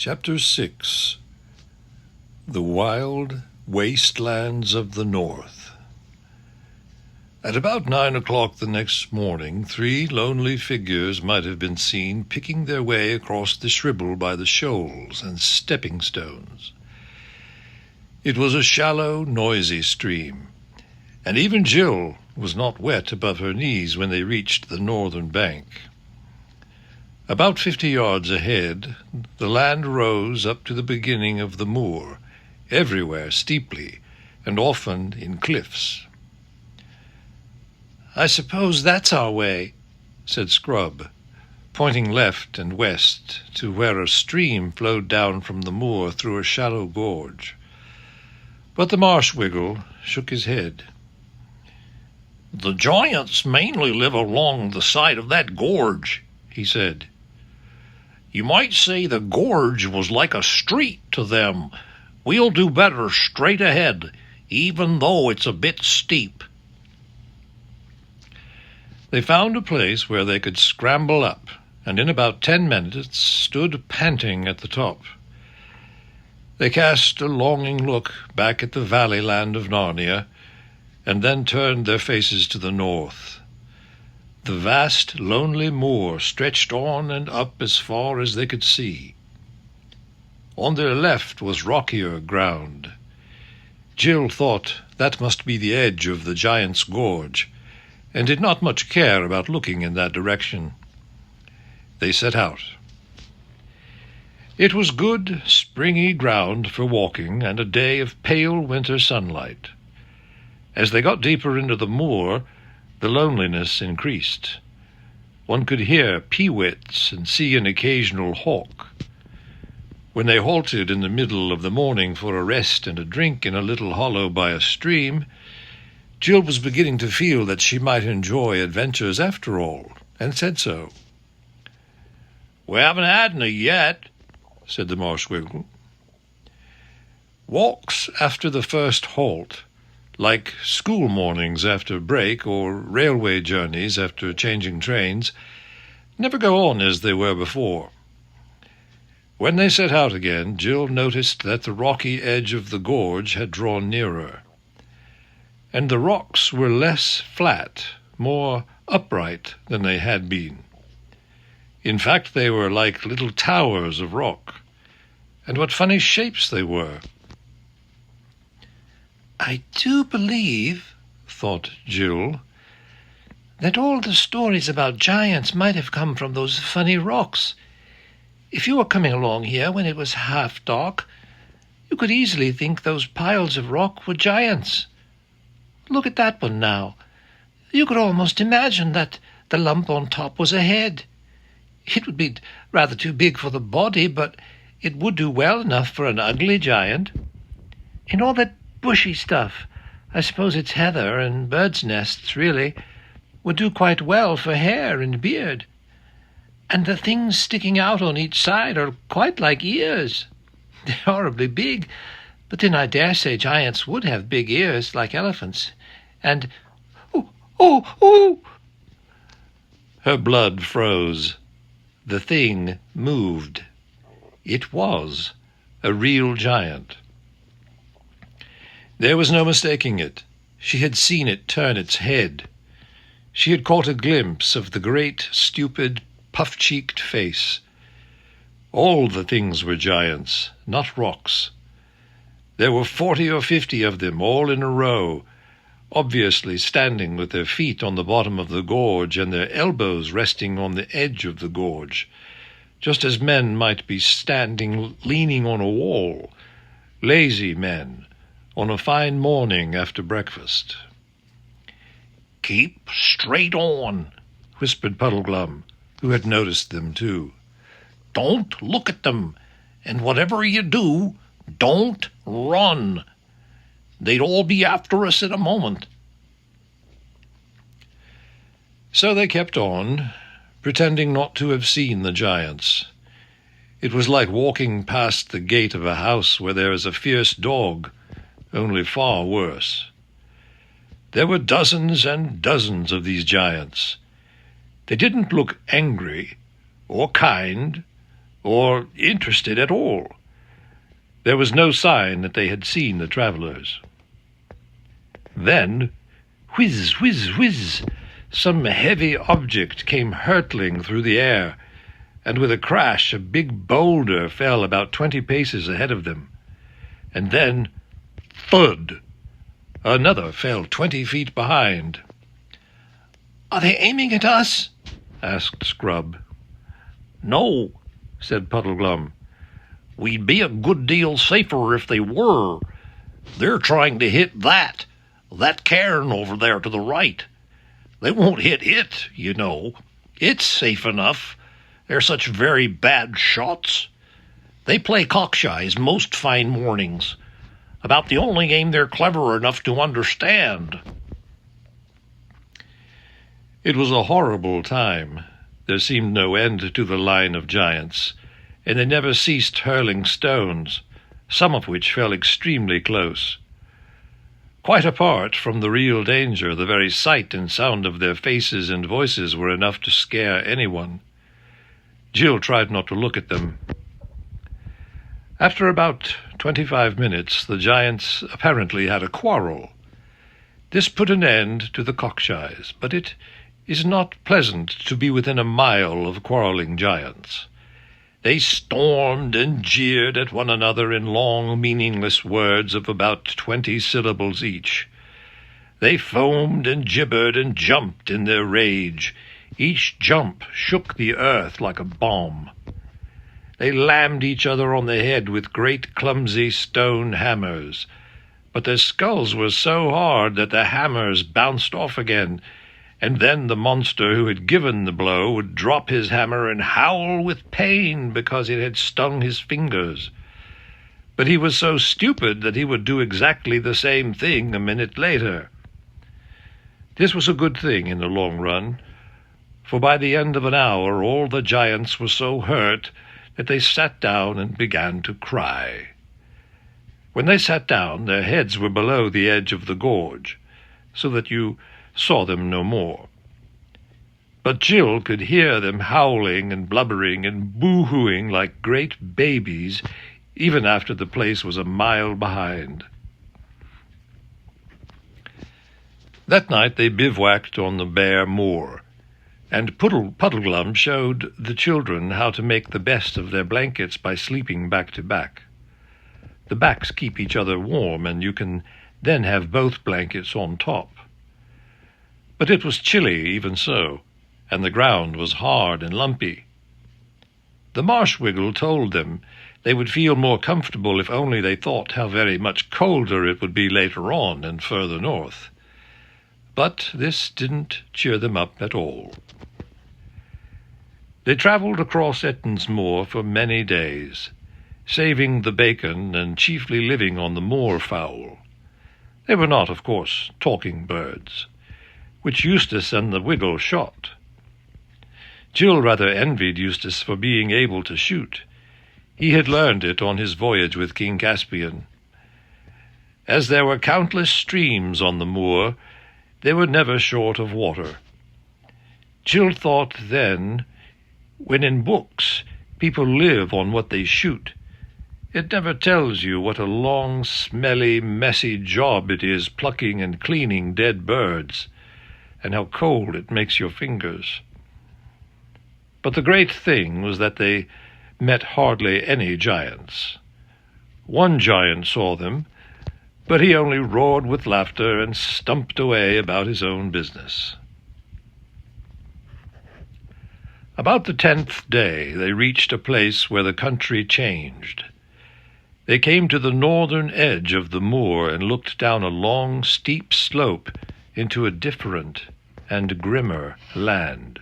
Chapter 6 The Wild Wastelands of the North. At about 9 o'clock the next morning, 3 lonely figures might have been seen picking their way across the Shribble by the shoals and stepping stones. It was a shallow, noisy stream, and even Jill was not wet above her knees when they reached the northern bank. About 50 yards ahead, the land rose up to the beginning of the moor, everywhere steeply, and often in cliffs. "I suppose that's our way," said Scrub, pointing left and west to where a stream flowed down from the moor through a shallow gorge. But the Marshwiggle shook his head. "The giants mainly live along the side of that gorge," he said. "You might say the gorge was like a street to them. We'll do better straight ahead, even though it's a bit steep." They found a place where they could scramble up, and in about 10 minutes stood panting at the top. They cast a longing look back at the valley land of Narnia, and then turned their faces to the north. The vast, lonely moor stretched on and up as far as they could see. On their left was rockier ground. Jill thought that must be the edge of the Giant's Gorge, and did not much care about looking in that direction. They set out. It was good, springy ground for walking, and a day of pale winter sunlight. As they got deeper into the moor, the loneliness increased. One could hear peewits and see an occasional hawk. When they halted in the middle of the morning for a rest and a drink in a little hollow by a stream, Jill was beginning to feel that she might enjoy adventures after all, and said so. "We haven't had any yet," said the Marshwiggle. Walks after the first halt, like school mornings after break or railway journeys after changing trains, never go on as they were before. When they set out again, Jill noticed that the rocky edge of the gorge had drawn nearer, and the rocks were less flat, more upright than they had been. In fact, they were like little towers of rock, and what funny shapes they were! "I do believe," thought Jill, "that all the stories about giants might have come from those funny rocks. If you were coming along here when it was half dark, you could easily think those piles of rock were giants. Look at that one now. You could almost imagine that the lump on top was a head. It would be rather too big for the body, but it would do well enough for an ugly giant. And all that bushy stuff, I suppose it's heather and birds' nests, really, would do quite well for hair and beard. And the things sticking out on each side are quite like ears. They're horribly big, but then I dare say giants would have big ears like elephants. And oh! Her blood froze. The thing moved. It was a real giant. There was no mistaking it. She had seen it turn its head. She had caught a glimpse of the great, stupid, puff-cheeked face. All the things were giants, not rocks. There were 40 or 50 of them, all in a row, obviously standing with their feet on the bottom of the gorge and their elbows resting on the edge of the gorge, just as men might be standing leaning on a wall, lazy men, on a fine morning after breakfast. "Keep straight on," whispered Puddleglum, who had noticed them too. "Don't look at them, and whatever you do, don't run. They'd all be after us in a moment." So they kept on, pretending not to have seen the giants. It was like walking past the gate of a house where there is a fierce dog, only far worse. There were dozens and dozens of these giants. They didn't look angry or kind or interested at all. There was no sign that they had seen the travellers. Then, whiz, whiz, whiz, some heavy object came hurtling through the air, and with a crash a big boulder fell about 20 paces ahead of them. And then, thud! Another fell 20 feet behind. "Are they aiming at us?" asked Scrub. "No," said Puddleglum. "We'd be a good deal safer if they were. They're trying to hit that cairn over there to the right. They won't hit it, you know. It's safe enough. They're such very bad shots. They play cockshies most fine mornings. About the only game they're clever enough to understand." It was a horrible time. There seemed no end to the line of giants, and they never ceased hurling stones, some of which fell extremely close. Quite apart from the real danger, the very sight and sound of their faces and voices were enough to scare anyone. Jill tried not to look at them. After about 25 minutes, the giants apparently had a quarrel. This put an end to the cockshies, but it is not pleasant to be within a mile of quarreling giants. They stormed and jeered at one another in long, meaningless words of about 20 syllables each. They foamed and gibbered and jumped in their rage. Each jump shook the earth like a bomb. They lammed each other on the head with great clumsy stone hammers, but their skulls were so hard that the hammers bounced off again, and then the monster who had given the blow would drop his hammer and howl with pain because it had stung his fingers. But he was so stupid that he would do exactly the same thing a minute later. This was a good thing in the long run, for by the end of an hour all the giants were so hurt that they sat down and began to cry. When they sat down, their heads were below the edge of the gorge, so that you saw them no more. But Jill could hear them howling and blubbering and boo-hooing like great babies, even after the place was a mile behind. That night they bivouacked on the bare moor, and Puddleglum showed the children how to make the best of their blankets by sleeping back to back. The backs keep each other warm, and you can then have both blankets on top. But it was chilly even so, and the ground was hard and lumpy. The marsh-wiggle told them they would feel more comfortable if only they thought how very much colder it would be later on and further north. But this didn't cheer them up at all. They travelled across Etton's Moor for many days, saving the bacon and chiefly living on the moorfowl. They were not, of course, talking birds, which Eustace and the Wiggle shot. Jill rather envied Eustace for being able to shoot. He had learned it on his voyage with King Caspian. As there were countless streams on the moor, they were never short of water. Jill thought then, when in books people live on what they shoot, it never tells you what a long, smelly, messy job it is plucking and cleaning dead birds, and how cold it makes your fingers. But the great thing was that they met hardly any giants. One giant saw them, but he only roared with laughter and stumped away about his own business. About the 10th day they reached a place where the country changed. They came to the northern edge of the moor and looked down a long, steep slope into a different and grimmer land.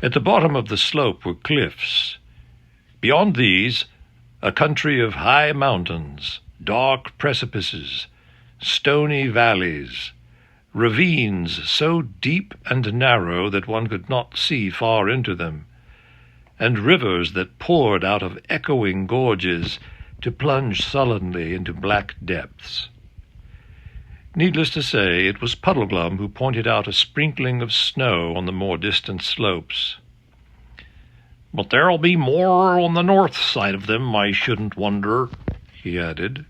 At the bottom of the slope were cliffs. Beyond these, a country of high mountains, dark precipices, stony valleys, ravines so deep and narrow that one could not see far into them, and rivers that poured out of echoing gorges to plunge sullenly into black depths. Needless to say, it was Puddleglum who pointed out a sprinkling of snow on the more distant slopes. But there'll be more on the north side of them, I shouldn't wonder," he added.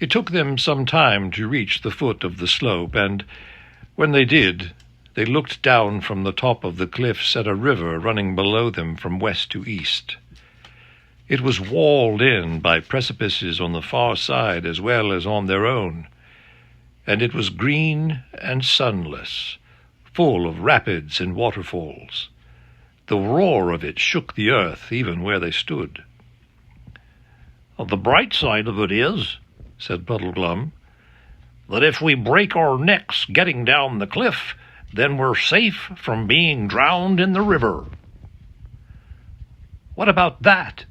It took them some time to reach the foot of the slope, and when they did, they looked down from the top of the cliffs at a river running below them from west to east. It was walled in by precipices on the far side as well as on their own, and it was green and sunless, full of rapids and waterfalls. The roar of it shook the earth even where they stood. "The bright side of it is," said Puddleglum, "that if we break our necks getting down the cliff, then we're safe from being drowned in the river." "What about that?"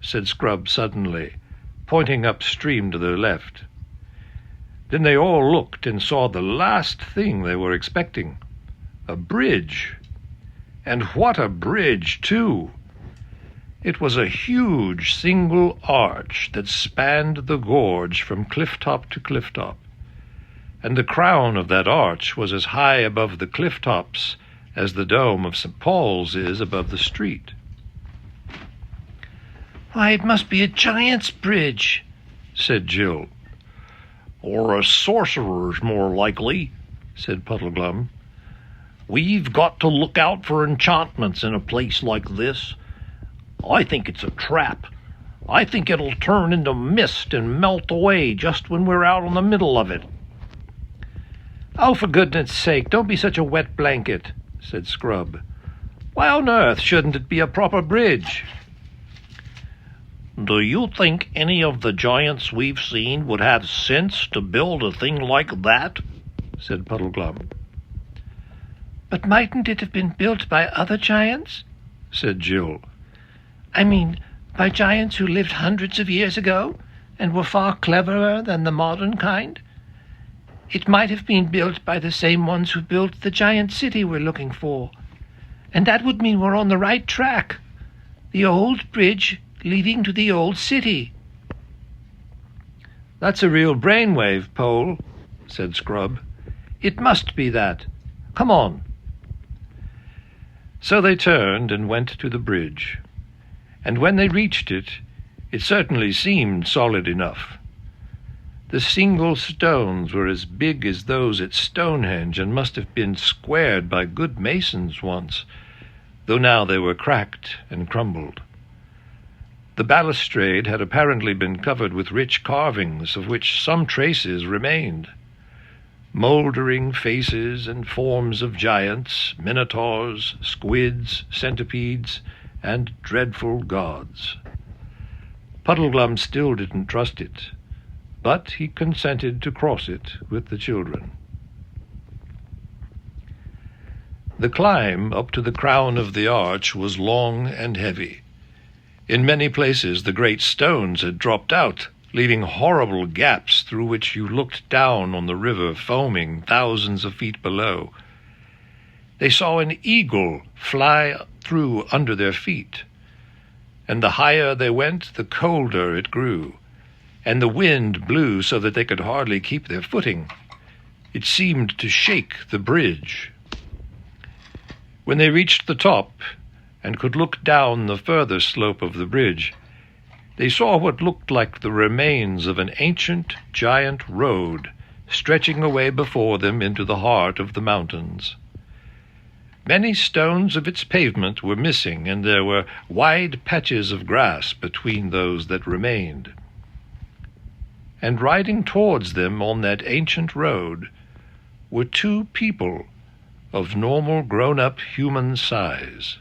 said Scrub suddenly, pointing upstream to their left. Then they all looked and saw the last thing they were expecting, a bridge. And what a bridge, too! It was a huge single arch that spanned the gorge from cliff-top to cliff-top, and the crown of that arch was as high above the cliff-tops as the dome of St. Paul's is above the street. "Why, it must be a giant's bridge," said Jill. "Or a sorcerer's, more likely," said Puddleglum. "We've got to look out for enchantments in a place like this. I think it's a trap. I think it'll turn into mist and melt away just when we're out in the middle of it." "Oh, for goodness sake, don't be such a wet blanket," said Scrub. "Why on earth shouldn't it be a proper bridge?" "Do you think any of the giants we've seen would have sense to build a thing like that?" said Puddleglum. "But mightn't it have been built by other giants?" said Jill. "I mean, by giants who lived hundreds of years ago and were far cleverer than the modern kind. It might have been built by the same ones who built the giant city we're looking for. And that would mean we're on the right track. The old bridge leading to the old city." "That's a real brainwave, Pole," said Scrub. "It must be that. Come on." So they turned and went to the bridge, and when they reached it, it certainly seemed solid enough. The single stones were as big as those at Stonehenge and must have been squared by good masons once, though now they were cracked and crumbled. The balustrade had apparently been covered with rich carvings, of which some traces remained. Mouldering faces and forms of giants, minotaurs, squids, centipedes, and dreadful gods. Puddleglum still didn't trust it, but he consented to cross it with the children. The climb up to the crown of the arch was long and heavy. In many places the great stones had dropped out, leaving horrible gaps through which you looked down on the river foaming thousands of feet below. They saw an eagle fly through under their feet, and the higher they went, the colder it grew, and the wind blew so that they could hardly keep their footing. It seemed to shake the bridge. When they reached the top and could look down the further slope of the bridge, they saw what looked like the remains of an ancient giant road stretching away before them into the heart of the mountains. Many stones of its pavement were missing, and there were wide patches of grass between those that remained. And riding towards them on that ancient road were two people of normal grown-up human size.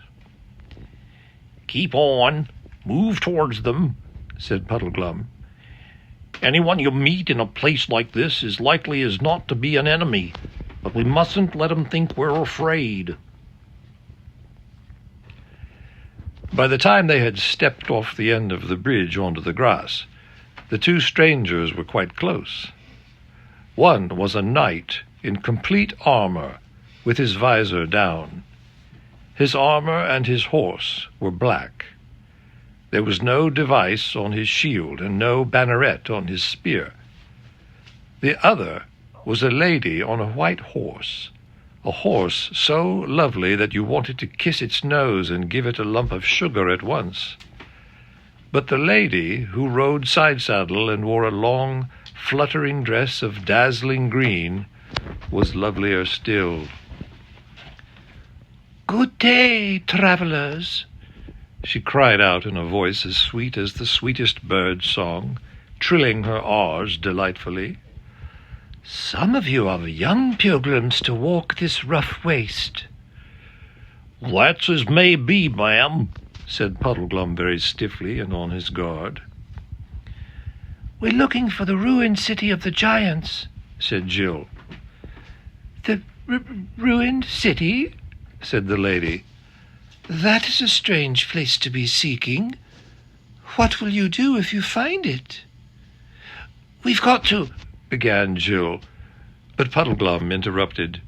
"Keep on. Move towards them," said Puddleglum. "Anyone you meet in a place like this is likely as not to be an enemy, but we mustn't let 'em think we're afraid." By the time they had stepped off the end of the bridge onto the grass, the two strangers were quite close. One was a knight in complete armor, with his visor down. His armor and his horse were black. There was no device on his shield and no banneret on his spear. The other was a lady on a white horse, a horse so lovely that you wanted to kiss its nose and give it a lump of sugar at once. But the lady, who rode side-saddle and wore a long, fluttering dress of dazzling green, was lovelier still. "Good day, travellers," she cried out in a voice as sweet as the sweetest bird song, trilling her R's delightfully. "Some of you are young pilgrims to walk this rough waste." "That's as may be, ma'am," said Puddleglum very stiffly and on his guard. "We're looking for the ruined city of the giants," said Jill. "The ruined city?" said the lady. "That is a strange place to be seeking. What will you do if you find it?" "We've got to—" began Jill, but Puddleglum interrupted.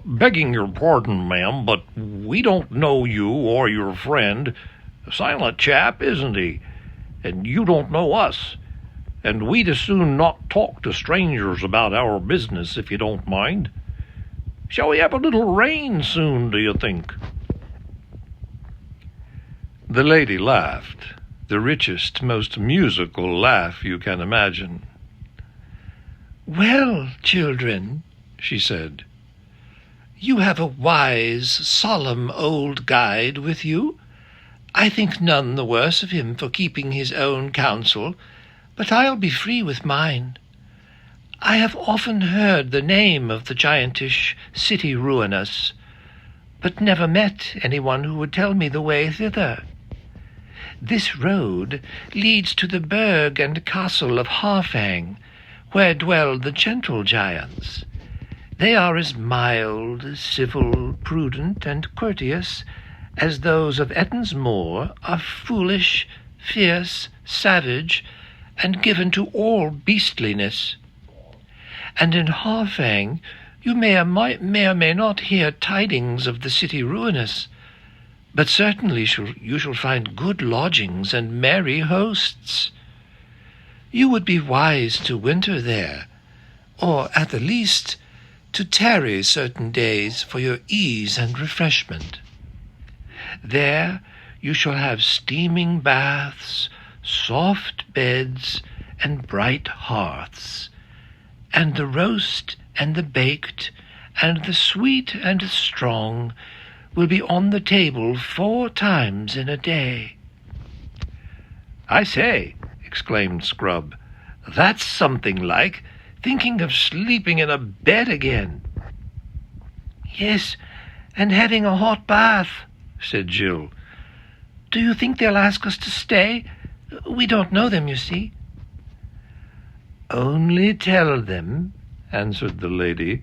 "Begging your pardon, ma'am, but we don't know you or your friend. A silent chap, isn't he? And you don't know us. And we'd as soon not talk to strangers about our business, if you don't mind. Shall we have a little rain soon, do you think?" The lady laughed, the richest, most musical laugh you can imagine. "Well, children," she said, "you have a wise, solemn old guide with you. I think none the worse of him for keeping his own counsel, but I'll be free with mine. I have often heard the name of the giantish city ruinous, but never met anyone who would tell me the way thither. This road leads to the burg and castle of Harfang, where dwell the gentle giants. They are as mild, civil, prudent, and courteous as those of Ettin's moor are foolish, fierce, savage, and given to all beastliness. And in Harfang you may or may not hear tidings of the city ruinous, but certainly you shall find good lodgings and merry hosts. You would be wise to winter there, or at the least to tarry certain days for your ease and refreshment. There you shall have steaming baths, soft beds, and bright hearths, and the roast and the baked, and the sweet and the strong will be on the table 4 times in a day." "I say," exclaimed Scrub, "that's something like, thinking of sleeping in a bed again." "Yes, and having a hot bath," said Jill. "Do you think they'll ask us to stay? We don't know them, you see." "Only tell them," answered the lady,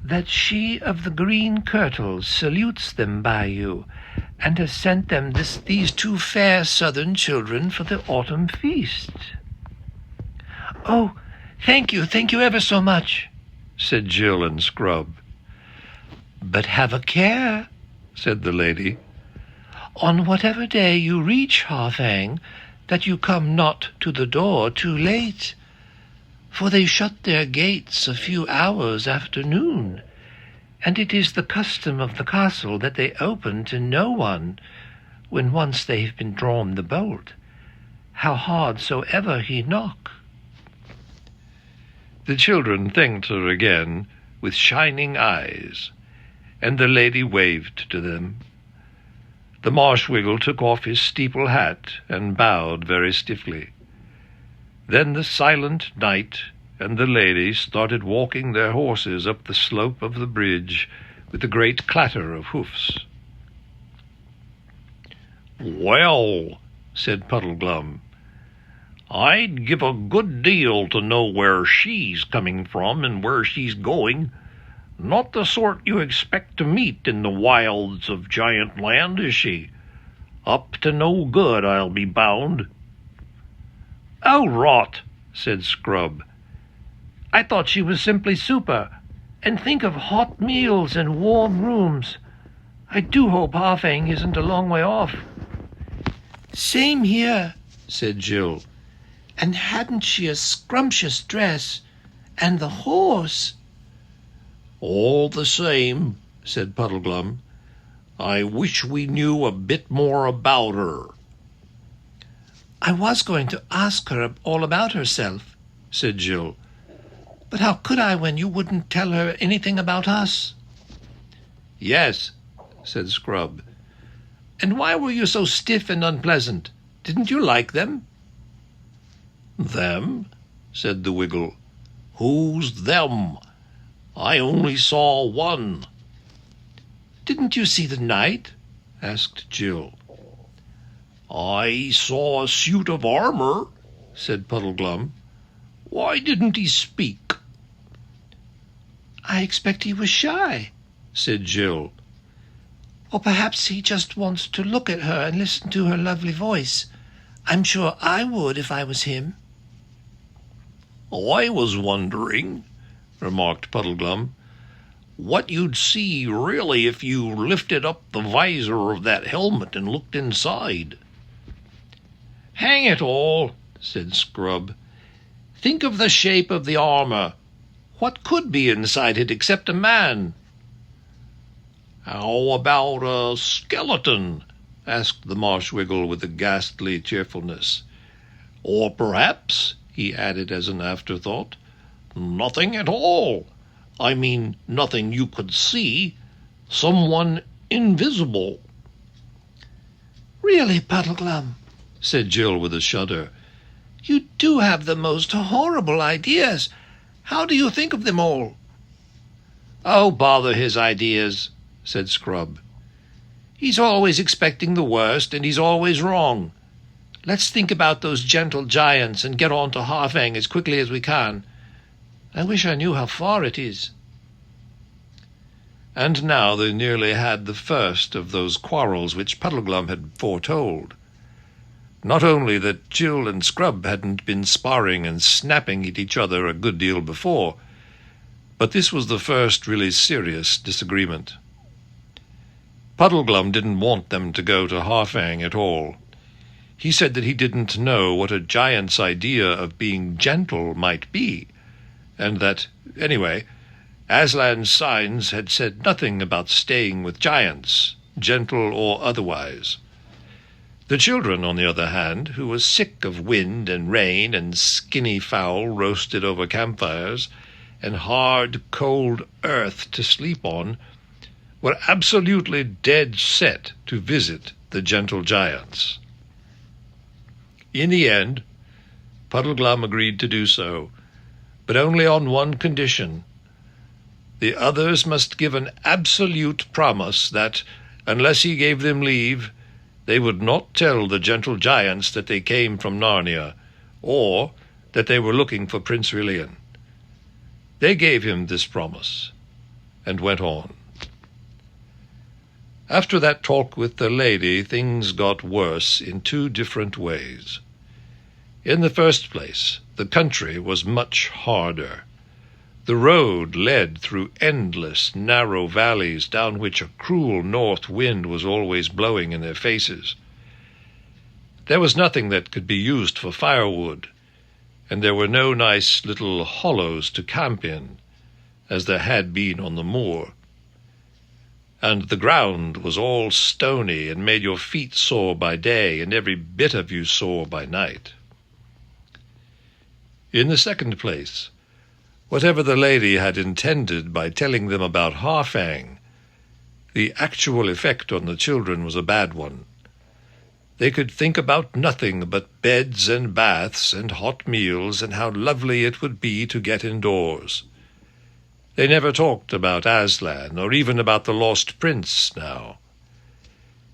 "that she of the green kirtle salutes them by you, and has sent them these 2 fair southern children for the autumn feast." "Oh, thank you ever so much," said Jill and Scrub. "But have a care," said the lady, "on whatever day you reach Harfang, that you come not to the door too late, for they shut their gates a few hours after noon, and it is the custom of the castle that they open to no one when once they have been drawn the bolt, how hard soever he knock." The children thanked her again with shining eyes, and the lady waved to them. The Marshwiggle took off his steeple hat and bowed very stiffly. Then the silent knight and the lady started walking their horses up the slope of the bridge with a great clatter of hoofs. "Well," said Puddleglum, "I'd give a good deal to know where she's coming from and where she's going. Not the sort you expect to meet in the wilds of Giant Land, is she? Up to no good, I'll be bound." "Oh, rot," said Scrub. "I thought she was simply super. And think of hot meals and warm rooms. I do hope Harfang isn't a long way off." "Same here," said Jill. "And hadn't she a scrumptious dress? And the horse!" All the same, said Puddleglum, I wish we knew a bit more about her. I was going to ask her all about herself, said Jill. But how could I when you wouldn't tell her anything about us? Yes, said Scrub. And why were you so stiff and unpleasant? Didn't you like them? Them? Said the Wiggle. Who's them? I only saw one. Didn't you see the knight? Asked Jill. I saw a suit of armour, said Puddleglum. Why didn't he speak? I expect he was shy, said Jill. Or perhaps he just wants to look at her and listen to her lovely voice. I'm sure I would if I was him. I was wondering, remarked Puddleglum, what you'd see really if you lifted up the visor of that helmet and looked inside. Hang it all, said Scrub. Think of the shape of the armour. What could be inside it except a man? How about a skeleton? Asked the Marsh Wiggle with a ghastly cheerfulness. Or perhaps, he added as an afterthought, nothing at all. I mean, nothing you could see. Someone invisible. Really, Puddleglum, said Jill with a shudder, you do have the most horrible ideas. How do you think of them all? Oh, bother his ideas, said Scrub. He's always expecting the worst, and he's always wrong. Let's think about those gentle giants and get on to Harfang as quickly as we can. I wish I knew how far it is. And now they nearly had the first of those quarrels which Puddleglum had foretold. Not only that Jill and Scrub hadn't been sparring and snapping at each other a good deal before, but this was the first really serious disagreement. Puddleglum didn't want them to go to Harfang at all. He said that he didn't know what a giant's idea of being gentle might be, and that, anyway, Aslan's signs had said nothing about staying with giants, gentle or otherwise. The children, on the other hand, who were sick of wind and rain and skinny fowl roasted over campfires and hard, cold earth to sleep on, were absolutely dead set to visit the gentle giants. In the end, Puddleglum agreed to do so, but only on one condition. The others must give an absolute promise that, unless he gave them leave, they would not tell the gentle giants that they came from Narnia, or that they were looking for Prince Rilian. They gave him this promise, and went on. After that talk with the lady, things got worse in two different ways. In the first place, the country was much harder. The road led through endless, narrow valleys down which a cruel north wind was always blowing in their faces. There was nothing that could be used for firewood, and there were no nice little hollows to camp in, as there had been on the moor. And the ground was all stony and made your feet sore by day and every bit of you sore by night. In the second place, whatever the lady had intended by telling them about Harfang, the actual effect on the children was a bad one. They could think about nothing but beds and baths and hot meals and how lovely it would be to get indoors. They never talked about Aslan or even about the lost prince now.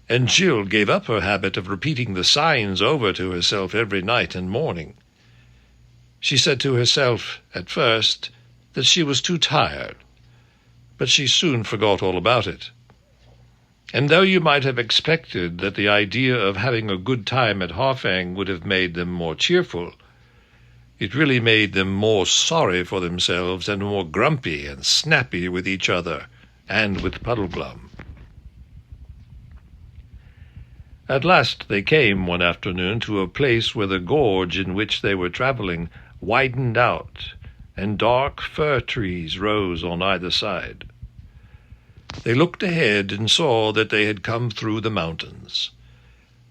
And Jill gave up her habit of repeating the signs over to herself every night and morning. She said to herself, at first, that she was too tired, but she soon forgot all about it. And though you might have expected that the idea of having a good time at Harfang would have made them more cheerful, it really made them more sorry for themselves and more grumpy and snappy with each other and with Puddleglum. At last they came one afternoon to a place where the gorge in which they were traveling widened out, and dark fir trees rose on either side. They looked ahead and saw that they had come through the mountains.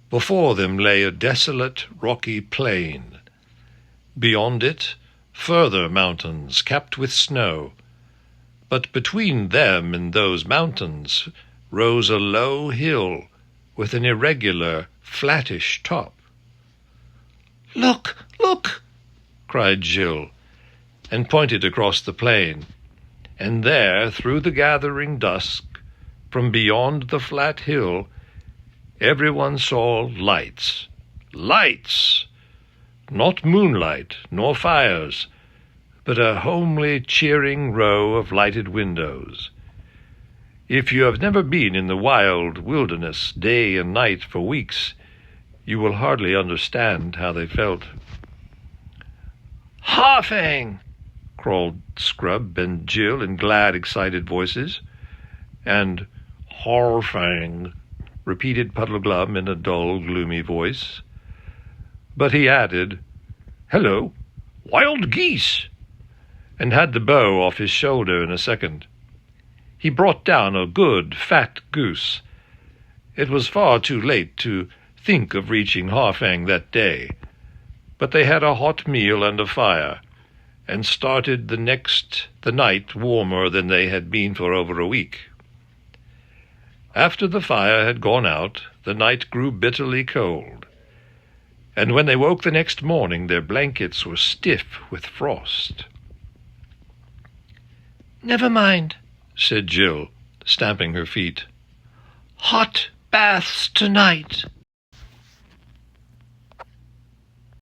Before them lay a desolate, rocky plain. Beyond it, further mountains capped with snow. But between them and those mountains rose a low hill with an irregular, flattish top. "Look, look!" cried Jill, and pointed across the plain. And there, through the gathering dusk, from beyond the flat hill, everyone saw lights. Lights! Not moonlight, nor fires, but a homely, cheering row of lighted windows. If you have never been in the wild wilderness day and night for weeks, you will hardly understand how they felt. "Harfang!" crawled Scrub and Jill in glad, excited voices. And "Harfang," repeated Puddleglum in a dull, gloomy voice. But he added, "Hello, wild geese," and had the bow off his shoulder in a second. He brought down a good, fat goose. It was far too late to think of reaching Harfang that day, but they had a hot meal and a fire, and started the night warmer than they had been for over a week. After the fire had gone out, the night grew bitterly cold, and when they woke the next morning, their blankets were stiff with frost. "Never mind," said Jill, stamping her feet. "Hot baths tonight."